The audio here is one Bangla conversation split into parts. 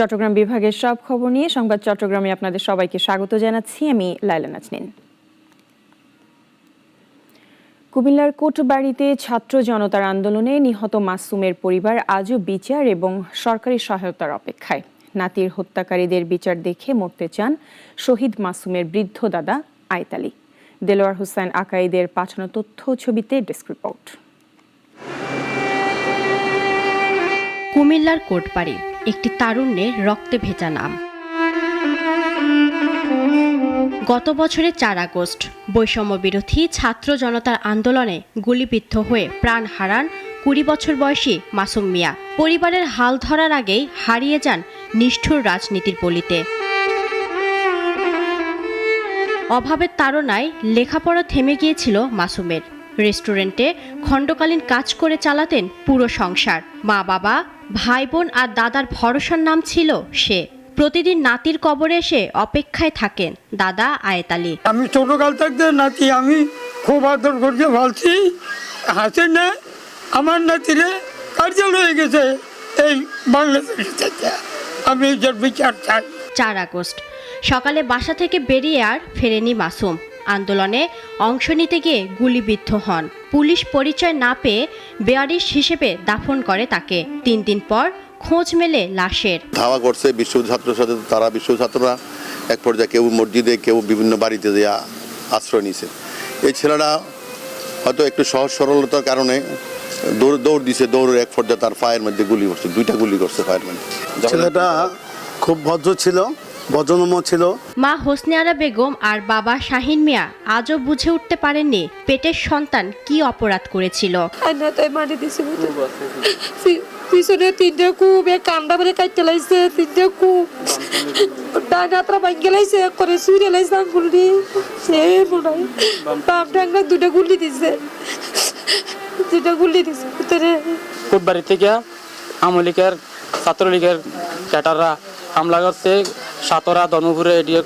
চট্টগ্রাম বিভাগের সব খবর নিয়ে সংবাদ চট্টগ্রামে আপনাদের সবাইকে স্বাগত জানাচ্ছি। আমি লাইলা নাজনীন। কুমিল্লার কোটবাড়িতে ছাত্র জনতার আন্দোলনে নিহত মাসুমের পরিবার আজও বিচার এবং সরকারি সহায়তার অপেক্ষায়। নাতির হত্যাকারীদের বিচার দেখে মরতে চান শহীদ মাসুমের বৃদ্ধ দাদা আয়েত আলী। দেলোয়ার হোসেন আকাইদের পাঠানো তথ্য ছবিতে ডেস্ক রিপোর্ট। কুমিল্লার কোটবাড়ি একটি তারুণ্যের রক্তে ভেজা নাম। গত বছরের 4 আগস্ট বৈষম্য বিরোধী ছাত্র জনতার আন্দোলনে গুলিবিদ্ধ হয়ে প্রাণ হারান 20 বছর বয়সী মাসুম মিয়া। পরিবারের হাল ধরার আগেই হারিয়ে যান নিষ্ঠুর রাজনীতির পলিতে। অভাবের তাড়নায় লেখাপড়া থেমে গিয়েছিল মাসুমের। রেস্টুরেন্টে খণ্ডকালীন কাজ করে চালাতেন পুরো সংসার। মা বাবা, ভাই বোন আর দাদার ভরসার নাম ছিল সে। প্রতিদিন নাতির কবরে এসে অপেক্ষায় থাকেন দাদা আয়েত আলী। আমি ছোটকাল থেকে নাতি আমি খুব আদর করতে বলছি, হাসে না আমার নাতিরে কার্যালয় হয়ে গেছে এই বাংলাদেশের থেকে। আমি এর বিচার চাই। 4 আগস্ট সকালে বাসা থেকে বেরিয়ে আর ফেরেনি মাসুম। আন্দোলনে অংশ নিতে গিয়ে গুলিবিদ্ধ হন। পুলিশ পরিচয় না পেয়ে বেয়ারিশ হিসেবে দাফন করে তাকে। 3 দিন পর খোঁজ মেলে লাশের। ধাওয়া করছে বিশ্ব ছাত্রের সাথে, তারা বিশ্ব ছাত্ররা এক পর্যায়ে কেউ মসজিদে, কেউ বিভিন্ন বাড়িতে দেয়া আশ্রয় নিছে। এই ছেলেরা হয়তো একটু সহজ সরলতার কারণে দৌড় দিছে, দৌড়ের এক পর্যায়ে তার পায়ের মধ্যে গুলি করছে, 2টা গুলি করছে পায়ের মধ্যে। ছেলেটা খুব ভদ্র ছিল, ভদ্রনম্র ছিল। মা হোসনে আরা বেগম আর বাবা শাহিন মিয়া আজও বুঝে উঠতে পারেননি পেটের সন্তান কি অপরাধ করেছিল। পিছনে 3টা কূপ, কান্দা করে কাটতে লাগছে, 3টা কূপ ডানাত্রা ভাঙ্গে লাগছে, করে সুইরে লাগছে আঙ্গুলি। সে মনে হয় বাপ ডাঙ্গা 2টা গুলি দিছে, 2টা গুলি দিছে ভিতরে। কোটবাড়ি থেকে আমলিকের ছাত্রলীগের ক্যাটাররা হামলা করছে, সাতরা ধর্মপুরে এডিও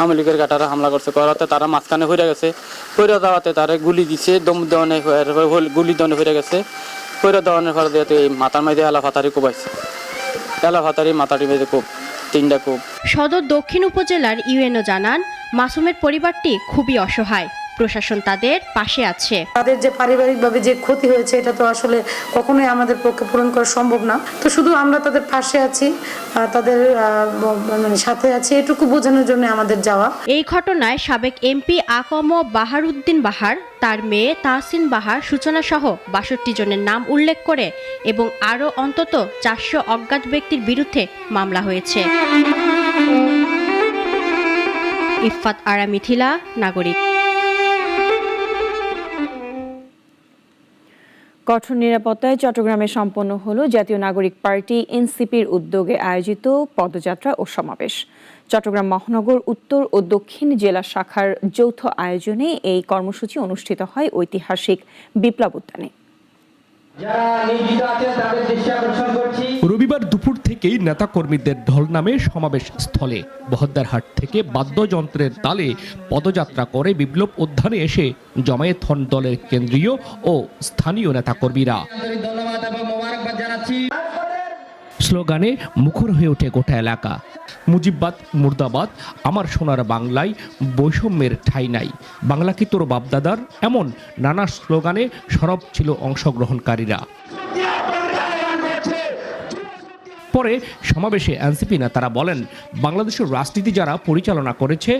আমলিকের ক্যাটাররা হামলা করছে। করাতে তারা মাঝখানে হয়ে গেছে, হয়ে যাওয়াতে তারা গুলি দিছে, দম দেওয়ানে গুলি দেওয়ানে হয়ে গেছে। হয়ে দেওয়ানের ফলে দিয়ে এই মাথার মধ্যে এলা ফাতারি কোবাইছে, এলা ফাতারি মাথাটি মেঝে কোপ, 3টা কোপ। সদর দক্ষিণ উপজেলার ইউএনও জানান মাসুমের পরিবারটি খুবই অসহায়। প্রশাসন তাদের পাশে আছে। তাদের যে পারিবারিকভাবে যে ক্ষতি হয়েছে এটা তো আসলে কখনোই আমাদের পক্ষে পূরণ করা সম্ভব না। তো শুধু আমরা তাদের পাশে আছি, তাদের সাথে আছি, এটুকু বোঝানোর জন্য আমাদের যাওয়া। এই ঘটনায় সাবেক এমপি আকম বাহারউদ্দিন বাহার, তার মেয়ে তাহসিন বাহার সূচনা সহ 62 জনের নাম উল্লেখ করে এবং আরও অন্তত 400 অজ্ঞাত ব্যক্তির বিরুদ্ধে মামলা হয়েছে। ইফফাত আরা মিথিলা, নাগরিক। কঠোর নিরাপত্তায় চট্টগ্রামে সম্পন্ন হলো জাতীয় নাগরিক পার্টি এনসিপির উদ্যোগে আয়োজিত পদযাত্রা ও সমাবেশ। চট্টগ্রাম মহানগর উত্তর ও দক্ষিণ জেলা শাখার যৌথ আয়োজনে এই কর্মসূচি অনুষ্ঠিত হয় ঐতিহাসিক বিপ্লব উদ্যানে। রবিবার দুপুর থেকেই নেতাকর্মীদের ঢল নামে সমাবেশ স্থলে। বহদ্দারহাট থেকে বাদ্যযন্ত্রের তালে পদযাত্রা করে বিপ্লব উদ্যানে এসে জমায়েত হন দলের কেন্দ্রীয় ও স্থানীয় নেতাকর্মীরা। স্লোগানে মুখর হয়ে ওঠে গোটা এলাকা। মুজিববাদ মুর্দাবাদ, আমার সোনার বাংলায় বৈষম্যের ঠাঁই নাই, বাংলা কি তোর বাপদাদার, এমন নানা স্লোগানে সরব ছিল অংশগ্রহণকারীরা। পরে সমাবেশে এনসিপি নেতারা বলেন, বাংলাদেশের রাজনীতি যারা পরিচালনা করেছে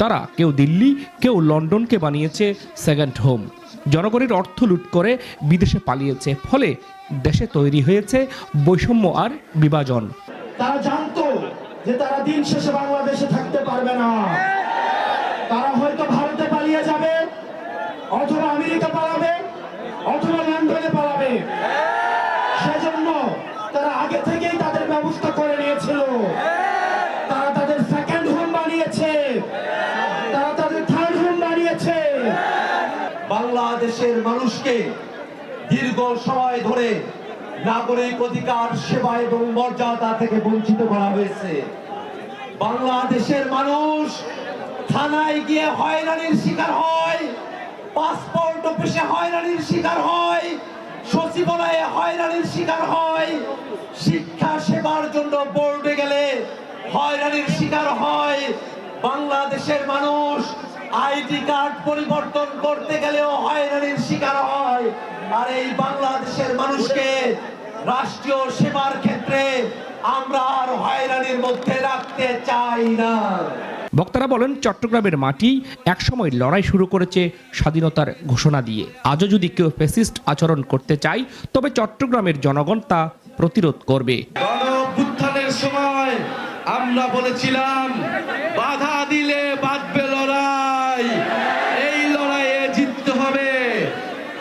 তারা কেউ দিল্লি, কেউ লন্ডনকে বানিয়েছে সেকেন্ড হোম। জনগণের অর্থ লুট করে বিদেশে পালিয়েছে, ফলে দেশে তৈরি হয়েছে বৈষম্য আর বিভাজন। তারা জানতো যে তারা দিন শেষে বাংলাদেশে থাকতে পারবে না, তারা হয়তো ভারতে পালিয়ে যাবে, অথবা আমেরিকা পালাবে, অথবা লন্ডনে পালাবে। সেজন্য তারা আগে থেকেই তাদের ব্যবস্থা করে নিয়েছিল। তারা তাদের সেকেন্ড হোম বানিয়েছে, তারা তাদের থার্ড হোম বানিয়েছে। বাংলাদেশের মানুষকে দীর্ঘ সময় ধরে নাগরিক অধিকার, সেবা এবং মর্যাদা থেকে বঞ্চিত করা হয়েছে। বাংলাদেশের মানুষ থানায় গিয়ে হয়রানির শিকার হয়, পাসপোর্ট অফিসে হয়রানির শিকার হয়, সচিবালয়ে হয়রানির শিকার হয়, শিক্ষা সেবার জন্য বোর্ডে গেলে হয়রানির শিকার হয়, বাংলাদেশের মানুষ আইডি কার্ড পরিবর্তন করতে গেলেও হয়রানির শিকার হয়। আর এই বাংলাদেশের মানুষকে রাষ্ট্রীয় সেবার ক্ষেত্রে আমরা আর হয়রানির মধ্যে রাখতে চাই না। বক্তারা বলেন, চট্টগ্রামের মাটি একসময় লড়াই শুরু করেছে স্বাধীনতার ঘোষণা দিয়ে। আজও যদি কেউ ফ্যাসিস্ট আচরণ করতে চায়, তবে চট্টগ্রামের জনগণ তা প্রতিরোধ করবে। গণঅভ্যুত্থানের সময় আমরা বলেছিলাম বাধা দিলে বাঁধবে লড়াই, এই লড়াইয়ে জিততে হবে।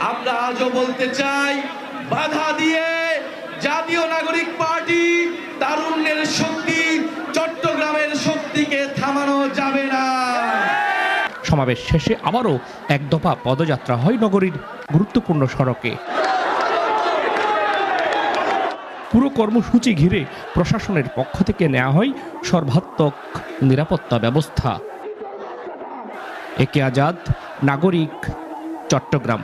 আমরা আজও বলতে চাই, বাধা দিয়ে জাতীয় নাগরিক পার্টি তারুণ্যের শক্তি, চট্টগ্রামের শক্তিকে থামানো যাবে না। সমাবেশ শেষে আবারও এক দফা পদযাত্রা হয় নগরীর গুরুত্বপূর্ণ সড়কে। পুরো কর্মসূচি ঘিরে প্রশাসনের পক্ষ থেকে নেওয়া হয় সর্বাত্মক নিরাপত্তা ব্যবস্থা। একে আজাদ, নাগরিক, চট্টগ্রাম।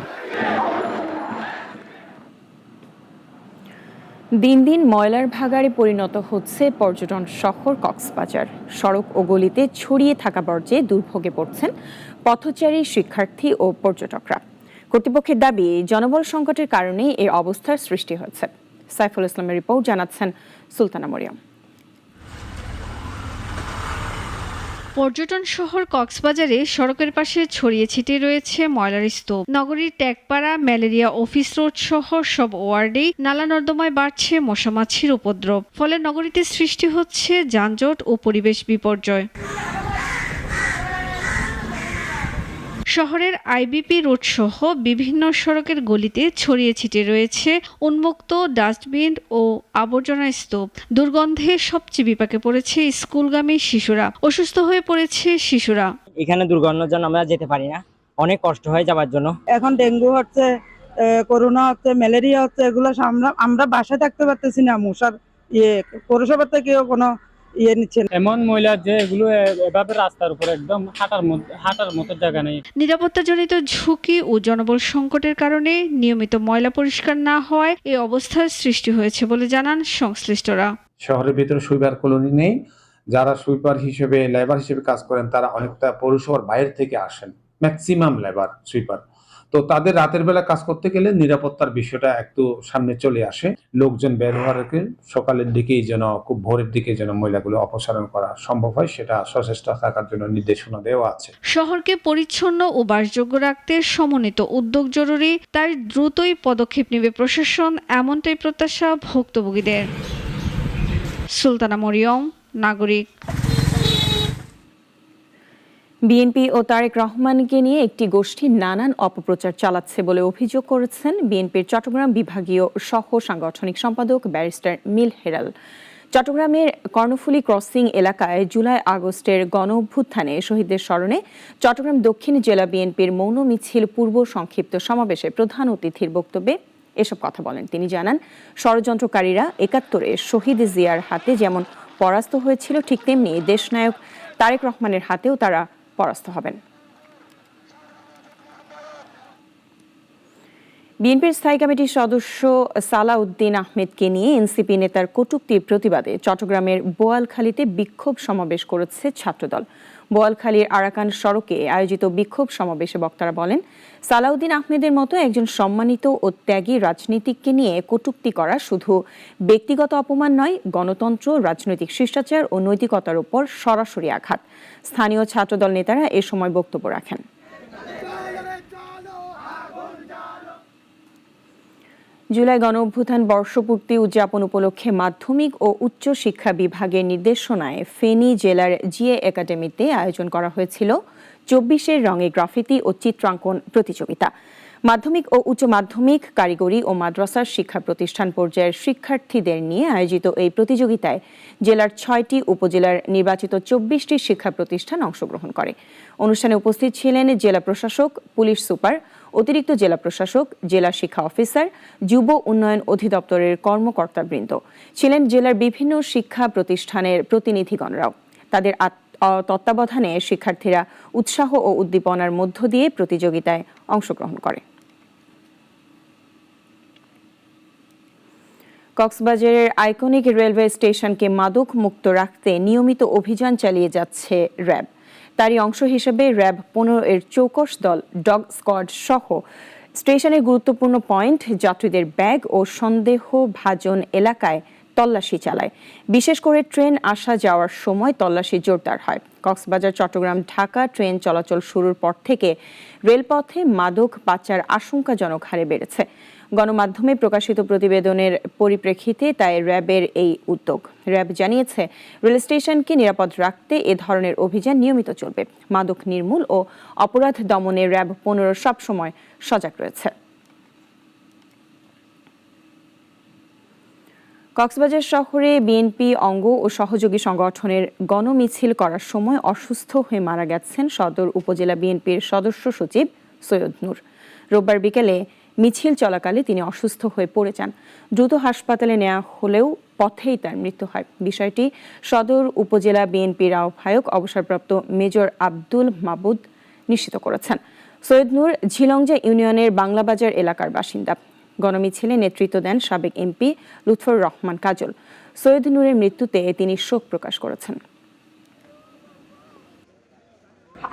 দিন দিন ময়লার ভাগাড়ে পরিণত হচ্ছে পর্যটন শহর কক্সবাজার। সড়ক ও গলিতে ছড়িয়ে থাকা বর্জ্যে দুর্ভোগে পড়ছেন পথচারী, শিক্ষার্থী ও পর্যটকরা। কর্তৃপক্ষের দাবি, জনবল সংকটের কারণেই এই অবস্থার সৃষ্টি হয়েছে। সাইফুল ইসলামের রিপোর্ট, জানাচ্ছেন সুলতানা মরিয়ম। পর্যটন শহর কক্সবাজারে সড়কের পাশে ছড়িয়ে ছিটিয়ে রয়েছে ময়লার স্তূপ। নগরীর ট্যাগপাড়া, ম্যালেরিয়া অফিস রোড সহ সব ওয়ার্ডেই নালা নর্দমায় বাড়ছে মশা মাছির উপদ্রব। ফলে নগরীতে সৃষ্টি হচ্ছে যানজট ও পরিবেশ বিপর্যয়। শহরের আইবিপি রোড সহ বিভিন্ন সড়কের গলিতে ছড়িয়ে ছিটিয়ে রয়েছে উন্মুক্ত ডাস্টবিন ও আবর্জনা স্তূপ। দুর্গন্ধে সবচেয়ে বিপাকে পড়েছে স্কুলগামী শিশুরা। অসুস্থ হয়ে পড়েছে শিশুরা। এখানে দুর্গন্ধের জন্য আমরা যেতে পারি না, অনেক কষ্ট হয় যাওয়ার জন্য। এখন ডেঙ্গু হচ্ছে, করোনা হচ্ছে, ম্যালেরিয়া হচ্ছে, এগুলো আমরা বাসায় থাকতে পারতেছি না। মশার পৌরসভা থেকেও কোনো নিচ্ছেন। এমন ময়লা যে এগুলো এভাবে রাস্তার উপর একদম হাঁটার মতো জায়গা নেই। নিরাপত্তাজনিত ঝুঁকি ও জনবল সংকটের কারণে নিয়মিত ময়লা পরিষ্কার না হওয়ায় এই অবস্থার সৃষ্টি হয়েছে বলে জানান সংশ্লিষ্টরা। শহরের ভিতরে সুইপার কলোনি নেই। যারা সুইপার হিসেবে, লেবার হিসেবে কাজ করেন, তারা অনেকটা পৌরসভার বাইরে থেকে আসেন, ম্যাক্সিমাম লেবার সুইপার। তো তাদের রাতের বেলা কাজ করতে গেলে নিরাপত্তার বিষয়টা একটু সামনে চলে আসে। লোকজন বের হওয়ার আগে সকালের দিকেই যেন, খুব ভোরের দিকে যেন ময়লাগুলো অপসারণ করা সম্ভব হয়, সেটা সচেষ্ট থাকার জন্য নির্দেশনা দেওয়া আছে। শহরকে পরিচ্ছন্ন ও বাসযোগ্য রাখতে সমন্বিত উদ্যোগ জরুরি, তাই দ্রুতই পদক্ষেপ নেবে প্রশাসন, এমনটাই প্রত্যাশা ভুক্তভোগীদের। সুলতানা মরিয়ম, নাগরিক। বিএনপি ও তারেক রহমানকে নিয়ে একটি গোষ্ঠী নানান অপপ্রচার চালাচ্ছে বলে অভিযোগ করেছেন বিএনপির চট্টগ্রাম বিভাগীয় সহ সাংগঠনিক সম্পাদক ব্যারিস্টার মিল হেরাল। চট্টগ্রামের কর্ণফুলী ক্রসিং এলাকায় জুলাই আগস্টের গণঅভ্যুত্থানে শহীদদের স্মরণে চট্টগ্রাম দক্ষিণ জেলা বিএনপির মৌন মিছিল পূর্ব সংক্ষিপ্ত সমাবেশে প্রধান অতিথির বক্তব্যে এসব কথা বলেন তিনি। জানান, ষড়যন্ত্রকারীরা ৭১-এ শহীদ জিয়ার হাতে যেমন পরাস্ত হয়েছিল, ঠিক তেমনি দেশনায়ক তারেক রহমানের হাতেও তারা পরাস্ত হবেন। বিএনপির স্থায়ী কমিটির সদস্য সালাউদ্দিন আহমেদকে নিয়ে এনসিপি নেতার কটূক্তির প্রতিবাদে চট্টগ্রামের বোয়ালখালীতে বিক্ষোভ সমাবেশ করেছে ছাত্রদল। বোয়ালখালীর আরাকান সড়কে আয়োজিত বিক্ষোভ সমাবেশে বক্তারা বলেন, সালাউদ্দিন আহমেদের মতো একজন সম্মানিত ও ত্যাগী রাজনীতিককে নিয়ে কটূক্তি করা শুধু ব্যক্তিগত অপমান নয়, গণতন্ত্র, রাজনৈতিক শিষ্টাচার ও নৈতিকতার উপর সরাসরি আঘাত। স্থানীয় ছাত্রদল নেতারা এ সময় বক্তব্য রাখেন। জুলাই গণঅভ্যুত্থান বর্ষপূর্তি উদযাপন উপলক্ষে মাধ্যমিক ও উচ্চ শিক্ষা বিভাগের নির্দেশনায় ফেনী জেলার জিএ একাডেমিতে আয়োজন করা হয়েছিল ২৪-এর রঙে গ্রাফিতি ও চিত্রাঙ্কন প্রতিযোগিতা। মাধ্যমিক ও উচ্চ মাধ্যমিক, কারিগরি ও মাদ্রাসার শিক্ষা প্রতিষ্ঠান পর্যায়ের শিক্ষার্থীদের নিয়ে আয়োজিত এই প্রতিযোগিতায় জেলার ৬টি উপজেলার নির্বাচিত ২৪টি শিক্ষা প্রতিষ্ঠান অংশগ্রহণ করে। অনুষ্ঠানে উপস্থিত ছিলেন জেলা প্রশাসক, পুলিশ সুপার, অতিরিক্ত জেলা প্রশাসক, জেলা শিক্ষা অফিসার, যুব উন্নয়ন অধিদপ্তরের কর্মকর্তাবৃন্দ। ছিলেন জেলার বিভিন্ন শিক্ষা প্রতিষ্ঠানের প্রতিনিধিগণরাও। তাদের তত্ত্বাবধানে শিক্ষার্থীরা উৎসাহ ও উদ্দীপনার মধ্য দিয়ে প্রতিযোগিতায় অংশগ্রহণ করে। কক্সবাজারের আইকনিক রেলওয়ে স্টেশনকে মাদক মুক্ত রাখতে নিয়মিত অভিযান চালিয়ে যাচ্ছে র্যাব। তারই অংশ হিসেবে র্যাব 15 এর চৌকস দল ডগ স্কোয়াড সহ স্টেশনের গুরুত্বপূর্ণ পয়েন্ট, যাত্রীদের ব্যাগ ও সন্দেহভাজন এলাকায় তল্লাশি চালায়। বিশেষ করে ট্রেন আসা যাওয়ার সময় তল্লাশি জোরদার হয়। কক্সবাজার, চট্টগ্রাম, ঢাকা ট্রেন চলাচল শুরুর পর থেকে রেলপথে মাদক পাচার আশঙ্কাজনক হারে বেড়েছে। গণমাধ্যমে প্রকাশিত প্রতিবেদনের পরিপ্রেক্ষিতে তাই র্যাবের এই উদ্যোগ। র্যাব জানিয়েছে, রেল স্টেশনকে নিরাপদ রাখতে এ ধরনের অভিযান নিয়মিত চলবে। মাদক নির্মূল ও অপরাধ দমনে র্যাব 15 সবসময় সজাগ রয়েছে। কক্সবাজার শহরে বিএনপি অঙ্গ ও সহযোগী সংগঠনের গণমিছিল করার সময় অসুস্থ হয়ে মারা গেছেন সদর উপজেলা বিএনপির সদস্য সচিব সৈয়দ নূর। রোববার বিকেলে মিছিল চলাকালে তিনি অসুস্থ হয়ে পড়ে যান। দ্রুত হাসপাতালে নেওয়া হলেও পথেই তার মৃত্যু হয়। বিষয়টি সদর উপজেলা বিএনপির আহ্বায়ক অবসরপ্রাপ্ত মেজর আব্দুল মাবুদ নিশ্চিত করেছেন। সৈয়দ নূর ঝিলংজা ইউনিয়নের বাংলাবাজার এলাকার বাসিন্দা। গণমিছিলে নেতৃত্ব দেন সাবেক এমপি লুৎফর রহমান কাজল। সৈয়দ নূরের মৃত্যুতে তিনি শোক প্রকাশ করেছেন।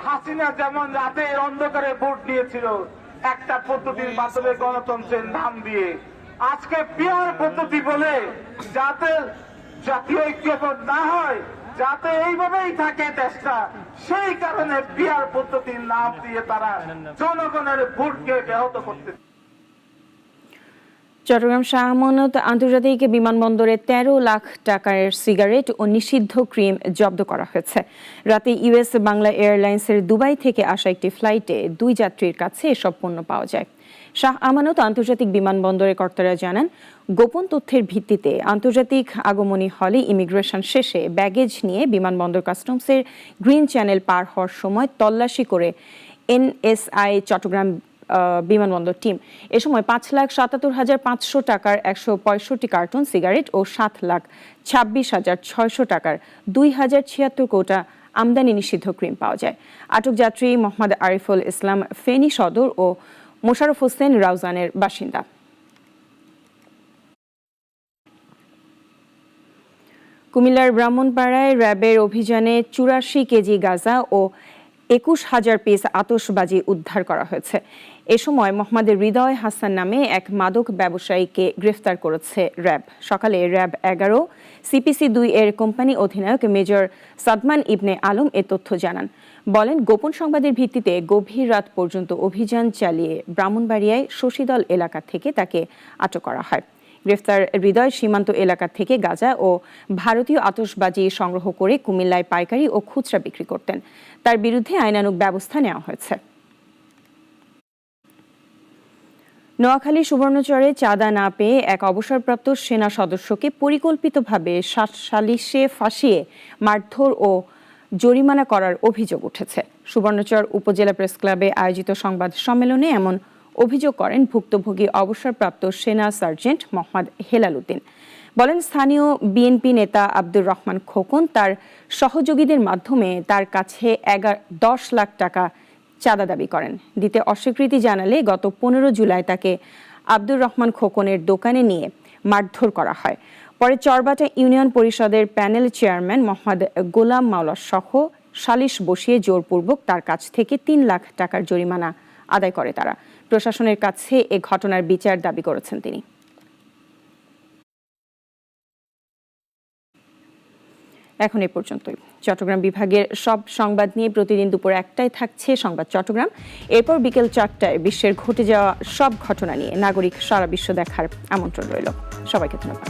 হাসিনা যেমন রাতের অন্ধকারে ভোট দিয়েছিল একটা পদ্ধতির মাধ্যমে গণতন্ত্রের নাম দিয়ে, আজকে পিয়ার পদ্ধতি বলে যাতে জাতীয় ঐক্যবোধ না হয়, যাতে এইভাবেই থাকে দেশটা, সেই কারণে পিয়ার পদ্ধতির নাম দিয়ে তারা জনগণের ভোটকে ব্যাহত করতে। চট্টগ্রাম শাহ আমানত আন্তর্জাতিক বিমানবন্দরে 13 লাখ টাকার সিগারেট ও নিষিদ্ধ ক্রিম জব্দ করা হয়েছে। রাতে ইউএস বাংলা এয়ারলাইন্সের দুবাই থেকে আসা একটি ফ্লাইটে 2 যাত্রীর কাছে এসব পণ্য পাওয়া যায়। শাহ আমানত আন্তর্জাতিক বিমানবন্দরের কর্তারা জানান, গোপন তথ্যের ভিত্তিতে আন্তর্জাতিক আগমনী হলে ইমিগ্রেশন শেষে ব্যাগেজ নিয়ে বিমানবন্দর কাস্টমসের গ্রিন চ্যানেল পার হওয়ার সময় তল্লাশি করে এনএসআই চট্টগ্রাম বিমানবন্দর টিম এ সময় 5,77,500 টাকার 165 কার্টন সিগারেট ও 7,26,600 টাকার 2,076 কৌটা আমদানি নিষিদ্ধ ক্রিম পাওয়া যায়। আটক যাত্রী মোহাম্মদ আরিফুল ইসলাম ফেনী সদর ও মোশাররফ হোসেন রাউজানের বাসিন্দা। কুমিল্লার ব্রাহ্মণপাড়ায় র্যাবের অভিযানে 84 কেজি গাঁজা ও 21,000 পিস আতশবাজি উদ্ধার করা হয়েছে। এ সময় মোহাম্মদ হৃদয় হাসান নামে এক মাদক ব্যবসায়ীকে গ্রেফতার করেছে র্যাব। সকালে র্যাব 11 সিপিসি 2 এর কোম্পানি অধিনায়ক মেজর সাদমান ইবনে আলম এ তথ্য জানান। বলেন, গোপন সংবাদের ভিত্তিতে গভীর রাত পর্যন্ত অভিযান চালিয়ে ব্রাহ্মণবাড়িয়ায় শশীদল এলাকা থেকে তাকে আটক করা হয়। গ্রেফতার হৃদয় সীমান্ত এলাকা থেকে গাঁজা ও ভারতীয় আতশবাজি সংগ্রহ করে কুমিল্লায় পাইকারি ও খুচরা বিক্রি করতেন। তার বিরুদ্ধে আইনানুগ ব্যবস্থা নেওয়া হয়েছে। নোয়াখালী সুবর্ণচরে চাঁদা না পেয়ে এক অবসরপ্রাপ্ত সেনা সদস্যকে পরিকল্পিতভাবে সালিশে ফাঁসিয়ে মারধর ও জরিমানা করার অভিযোগ উঠেছে। সুবর্ণচর উপজেলা প্রেস ক্লাবে আয়োজিত সংবাদ সম্মেলনে এমন অভিযোগ করেন ভুক্তভোগী অবসরপ্রাপ্ত সেনা সার্জেন্ট মোহাম্মদ হেলাল উদ্দিন। বলেন, স্থানীয় বিএনপি নেতা আব্দুর রহমান খোকন তার সহযোগীদের মাধ্যমে তার কাছে 10 লাখ টাকা চাঁদা দাবি করেন। দিতে অস্বীকৃতি জানালে গত 15 জুলাই তাকে আব্দুর রহমান খোকনের দোকানে নিয়ে মারধর করা হয়। পরে চরবাটা ইউনিয়ন পরিষদের প্যানেল চেয়ারম্যান মোহাম্মদ গোলাম মাওলা সহ সালিশ বসিয়ে জোরপূর্বক তার কাছ থেকে 3 লাখ টাকার জরিমানা আদায় করে তারা। প্রশাসনের কাছে এ ঘটনার বিচার দাবি করেছেন তিনি। এখন এ পর্যন্তই। চট্টগ্রাম বিভাগের সব সংবাদ নিয়ে প্রতিদিন দুপুর 1টায় থাকছে সংবাদ চট্টগ্রাম। এরপর বিকেল 4টায় বিশ্বের ঘটে যাওয়া সব ঘটনা নিয়ে নাগরিক সারা বিশ্ব দেখার আমন্ত্রণ রইল। সবাইকে ধন্যবাদ।